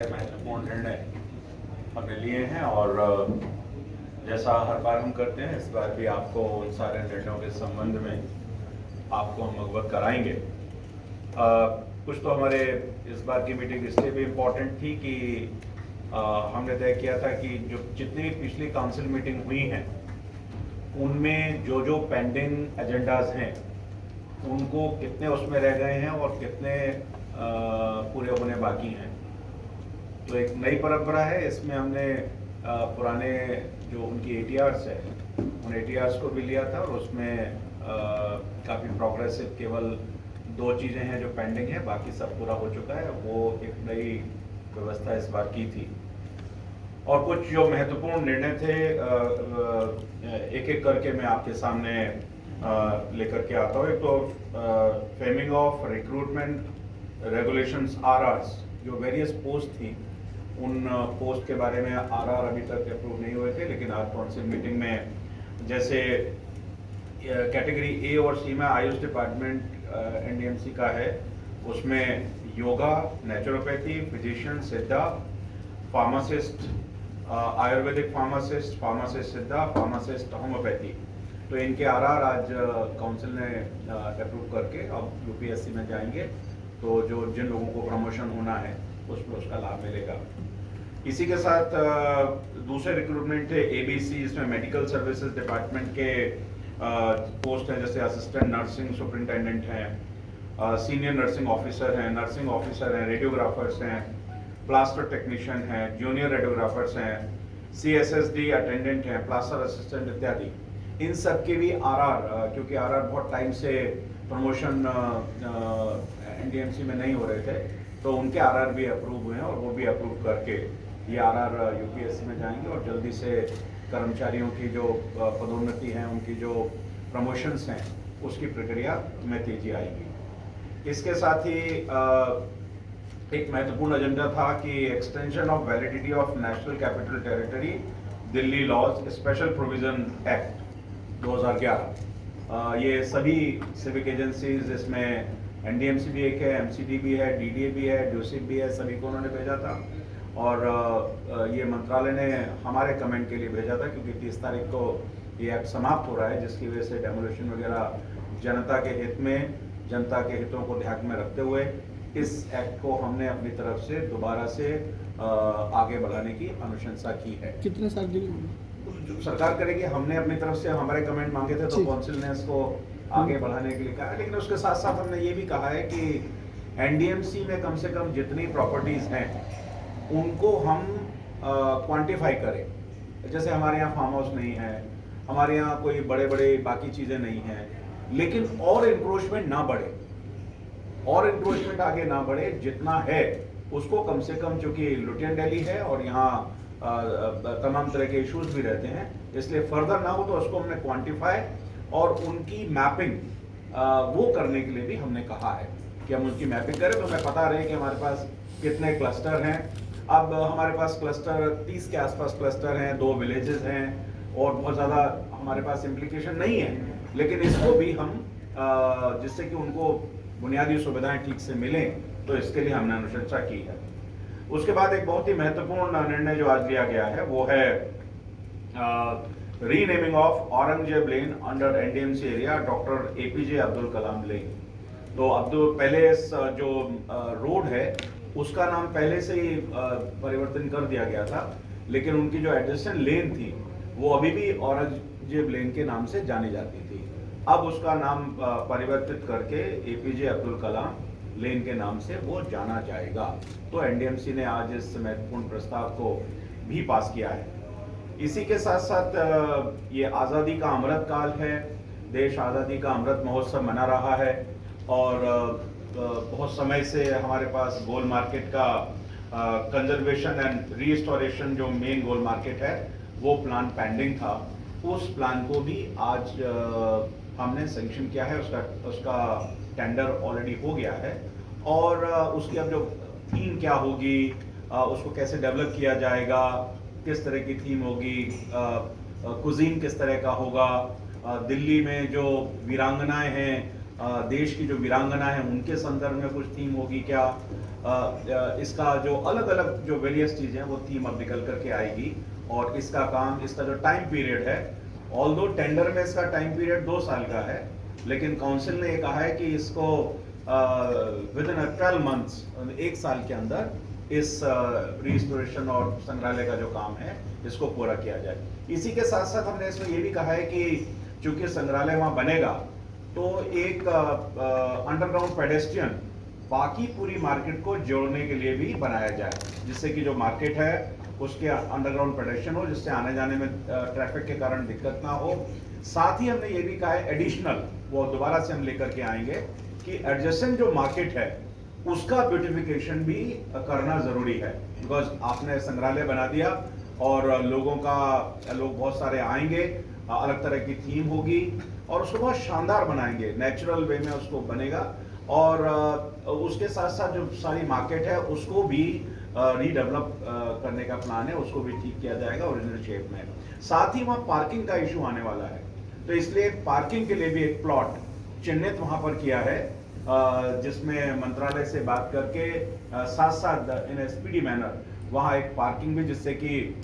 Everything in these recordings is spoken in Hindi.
महत्वपूर्ण निर्णय हमने लिए हैं और जैसा हर बार हम करते हैं इस बार भी आपको उन सारे निर्णयों के संबंध में आपको हम अवगत कराएंगे। कुछ तो हमारे इस बार की मीटिंग इसलिए भी इम्पोर्टेंट थी कि हमने तय किया था कि जो जितनी भी पिछली काउंसिल मीटिंग हुई हैं उनमें जो जो पेंडिंग एजेंडाज हैं उनको कितने उसमें रह गए हैं और कितने पूरे होने बाकी हैं। तो एक नई परंपरा है, इसमें हमने पुराने जो उनकी ATRs है उन ATRs को भी लिया था और उसमें काफ़ी प्रोग्रेसिव केवल 2 चीज़ें हैं जो पेंडिंग है, बाकी सब पूरा हो चुका है। वो एक नई व्यवस्था इस बार की थी और कुछ जो महत्वपूर्ण निर्णय थे एक एक करके मैं आपके सामने लेकर के आता हूँ। एक तो framing of recruitment regulations RRs, जो वेरियस पोस्ट थी उन पोस्ट के बारे में RR अभी तक अप्रूव नहीं हुए थे, लेकिन आज काउंसिल मीटिंग में जैसे कैटेगरी A और C में आयुष डिपार्टमेंट NDMC का है, उसमें योगा, नेचुरोपैथी, फिजिशियन, सिद्धा, फार्मासिस्ट, आयुर्वेदिक फार्मासिस्ट, फार्मासिस्ट सिद्धा, फार्मासिस्ट होम्योपैथी, तो इनके RR आज काउंसिल ने अप्रूव करके अब UPSC में जाएंगे। तो जो जिन लोगों को प्रमोशन होना है उसमें उसका लाभ मिलेगा। इसी के साथ दूसरे रिक्रूटमेंट थे ABC, इसमें मेडिकल सर्विसेज डिपार्टमेंट के पोस्ट हैं, जैसे असिस्टेंट नर्सिंग सुपरिटेंडेंट हैं, सीनियर नर्सिंग ऑफिसर हैं, नर्सिंग ऑफिसर हैं, रेडियोग्राफर्स हैं, प्लास्टर टेक्नीशियन हैं, जूनियर रेडियोग्राफर्स हैं, CSSD अटेंडेंट हैं, प्लास्टर असिस्टेंट इत्यादि। इन सब के भी RR, क्योंकि RR बहुत टाइम से प्रमोशन NDMC में नहीं हो रहे थे, तो उनके RR भी अप्रूव हुए हैं और वो भी अप्रूव करके ये RR UPSC में जाएंगे और जल्दी से कर्मचारियों की जो पदोन्नति है, उनकी जो प्रमोशंस हैं, उसकी प्रक्रिया में तेजी आएगी। इसके साथ ही एक महत्वपूर्ण एजेंडा था कि extension of validity of national capital territory Delhi laws special provision act 2011। ये सभी सिविक एजेंसीज, इसमें NDMC भी एक है, MCD भी है, DDA भी है, DUSIP भी है, सभी को उन्होंने भेजा था और ये मंत्रालय ने हमारे कमेंट के लिए भेजा था, क्योंकि 30 तारीख को ये एक्ट समाप्त हो रहा है, जिसकी वजह से डेमोलिशन वगैरह जनता के हित में, जनता के हितों को ध्यान में रखते हुए इस एक्ट को हमने अपनी तरफ से दोबारा से आगे बढ़ाने की अनुशंसा की है। कितने साल के लिए जो सरकार करेगी, हमने अपनी तरफ से हमारे कमेंट मांगे थे तो काउंसिल ने इसको आगे बढ़ाने के लिए कहा, लेकिन उसके साथ साथ हमने ये भी कहा है कि NDMC में कम से कम जितनी प्रॉपर्टीज हैं उनको हम क्वांटिफाई करें। जैसे हमारे यहाँ फार्म हाउस नहीं है, हमारे यहाँ कोई बड़े बड़े बाकी चीजें नहीं हैं, लेकिन और इंक्रोचमेंट ना बढ़े, और इंक्रोचमेंट आगे ना बढ़े, जितना है उसको कम से कम, चूंकि लुटियन दिल्ली है और यहाँ तमाम तरह के इश्यूज भी रहते हैं, इसलिए फर्दर ना हो तो उसको हमने क्वांटिफाई और उनकी मैपिंग वो करने के लिए भी हमने कहा है कि हम उनकी मैपिंग करें, तो हमें पता रहे कि हमारे पास कितने क्लस्टर हैं। अब हमारे पास क्लस्टर 30 के आसपास क्लस्टर हैं, 2 विलेजेस हैं और बहुत ज़्यादा हमारे पास इम्प्लीकेशन नहीं है, लेकिन इसको भी हम जिससे कि उनको बुनियादी सुविधाएं ठीक से मिलें, तो इसके लिए हमने अनुशंसा की है। उसके बाद एक बहुत ही महत्वपूर्ण निर्णय जो आज लिया गया है वो है renaming of Aurangzeb lane under NDMC area doctor APJ Abdul Kalam lane. तो पहले इस जो रोड है उसका नाम पहले से ही परिवर्तन कर दिया गया था, लेकिन उनकी जो एडजेसेंट लेन थी वो अभी भी औरंगजेब लेन के नाम से जानी जाती थी। अब उसका नाम परिवर्तित करके APJ अब्दुल कलाम लेन के नाम से वो जाना जाएगा। तो NDMC ने आज इस महत्वपूर्ण प्रस्ताव को भी पास किया है। इसी के साथ साथ ये आज़ादी का अमृत काल है, देश आज़ादी का अमृत महोत्सव मना रहा है और बहुत समय से हमारे पास गोल मार्केट का कंजर्वेशन एंड रीस्टोरेशन, जो मेन गोल मार्केट है, वो प्लान पेंडिंग था। उस प्लान को भी आज हमने सैंक्शन किया है, उसका टेंडर ऑलरेडी हो गया है और उसकी अब जो थीम क्या होगी, उसको कैसे डेवलप किया जाएगा, किस तरह की थीम होगी, कुजीन किस तरह का होगा, दिल्ली में जो वीरांगनाएं हैं देश की जो वीरांगना है उनके संदर्भ में कुछ थीम होगी क्या, इसका जो अलग अलग जो वेरियस चीज़ें हैं वो थीम अब निकल करके आएगी। और इसका काम, इसका जो टाइम पीरियड है, ऑल्दो टेंडर में इसका टाइम पीरियड 2 साल का है, लेकिन काउंसिल ने ये कहा है कि इसको विद इन 12 मंथ्स, 1 साल के अंदर इस रिस्टोरेशन और संग्रहालय का जो काम है इसको पूरा किया जाए। इसी के साथ साथ हमने इसमें ये भी कहा है कि चूंकि संग्रहालय वहाँ बनेगा तो एक अंडरग्राउंड पेडेस्ट्रियन बाकी पूरी मार्केट को जोड़ने के लिए भी बनाया जाए, जिससे कि जो मार्केट है उसके अंडरग्राउंड पेडेस्ट्रियन हो, जिससे आने जाने में ट्रैफिक के कारण दिक्कत ना हो। साथ ही हमने ये भी कहा है एडिशनल, वो दोबारा से हम लेकर के आएंगे कि एडजेसेंट जो मार्केट है उसका ब्यूटिफिकेशन भी करना जरूरी है। बिकॉज आपने संग्रहालय बना दिया और लोग बहुत सारे आएंगे, अलग तरह की थीम होगी और उसको बहुत शानदार बनाएंगे, नेचुरल वे में उसको बनेगा। और उसके साथ साथ जो सारी मार्केट है उसको भी रीडेवलप करने का प्लान है, उसको भी ठीक किया जाएगा ओरिजिनल शेप में। साथ ही वहाँ पार्किंग का इशू आने वाला है, तो इसलिए पार्किंग के लिए भी एक प्लॉट चिन्हित वहाँ पर किया है, जिसमें मंत्रालय से बात करके साथ साथ इन स्पीडी मैनर वहाँ एक पार्किंग भी, जिससे कि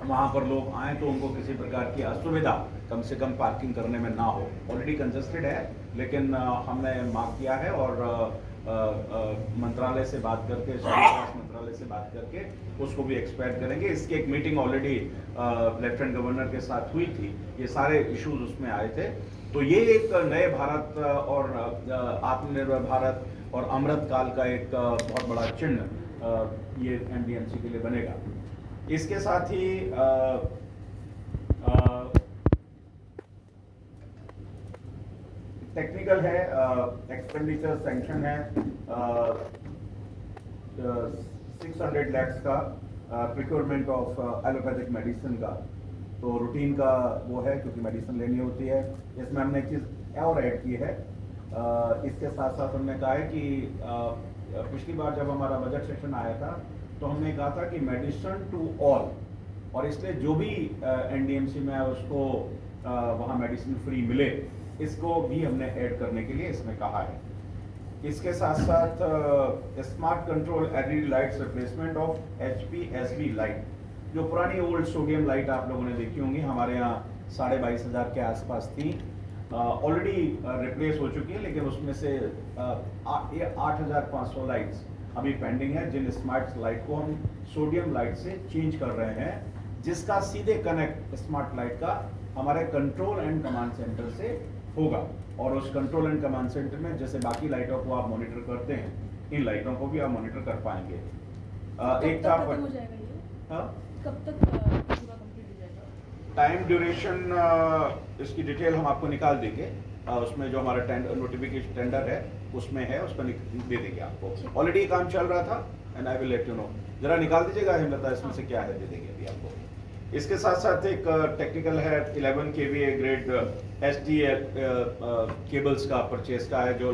वहाँ पर लोग आए तो उनको किसी प्रकार की असुविधा कम से कम पार्किंग करने में ना हो। ऑलरेडी कंजस्टेड है, लेकिन हमने मार्क किया है और मंत्रालय से बात करके, मंत्रालय से बात करके उसको भी एक्सपेक्ट करेंगे। इसकी एक मीटिंग ऑलरेडी लेफ्टिनेंट गवर्नर के साथ हुई थी, ये सारे इश्यूज उसमें आए थे। तो ये एक नए भारत और आत्मनिर्भर भारत और अमृत काल का एक बहुत बड़ा चिन्ह ये एनडीएमसी के लिए बनेगा। इसके साथ ही टेक्निकल है, एक्सपेंडिचर सैंक्शन है 600 लैक्स का, प्रिक्योरमेंट ऑफ एलोपैथिक मेडिसिन का, तो रूटीन का वो है क्योंकि मेडिसिन लेनी होती है। इसमें हमने एक चीज़ और ऐड की है, इसके साथ साथ हमने कहा है कि पिछली बार जब हमारा बजट सेशन आया था तो हमने कहा था कि मेडिसिन टू ऑल, और इसलिए जो भी एनडीएमसी में है उसको वहाँ मेडिसिन फ्री मिले, इसको भी हमने ऐड करने के लिए इसमें कहा है। इसके साथ साथ smart control LED lights replacement of HPSB light, जो पुरानी ओल्ड सोडियम लाइट आप लोगों ने देखी होंगी, हमारे यहाँ 25,500 के आसपास थी, ऑलरेडी रिप्लेस हो चुकी है, लेकिन उसमें से 8,500 लाइट्स अभी पेंडिंग है, जिन स्मार्ट लाइट को हम सोडियम लाइट से चेंज कर रहे हैं, जिसका सीधे कनेक्ट स्मार्ट लाइट का हमारे कंट्रोल एंड कमांड सेंटर से होगा। और उस कंट्रोल एंड कमांड सेंटर में जैसे बाकी लाइटों को आप मॉनिटर करते हैं, इन लाइटों को भी आप मॉनिटर कर पाएंगे। एक था खत्म हो जाएगा ये? हाँ, कब तक पूरा कंप्लीट हो जाएगा? टाइम ड्यूरेशन इसकी डिटेल हम आपको निकाल देंगे, उसमें जो हमारा टेंडर नोटिफिकेशन टेंडर है उसमें है, उसको दे देंगे आपको। ऑलरेडी काम चल रहा था and I will let you know. जरा निकाल दीजिएगा हेमलता, इसमें से क्या है, दे देंगे अभी आपको। इसके साथ साथ एक टेक्निकल है 11 kVA ग्रेड SDL केबल्स का परचेज का है, जो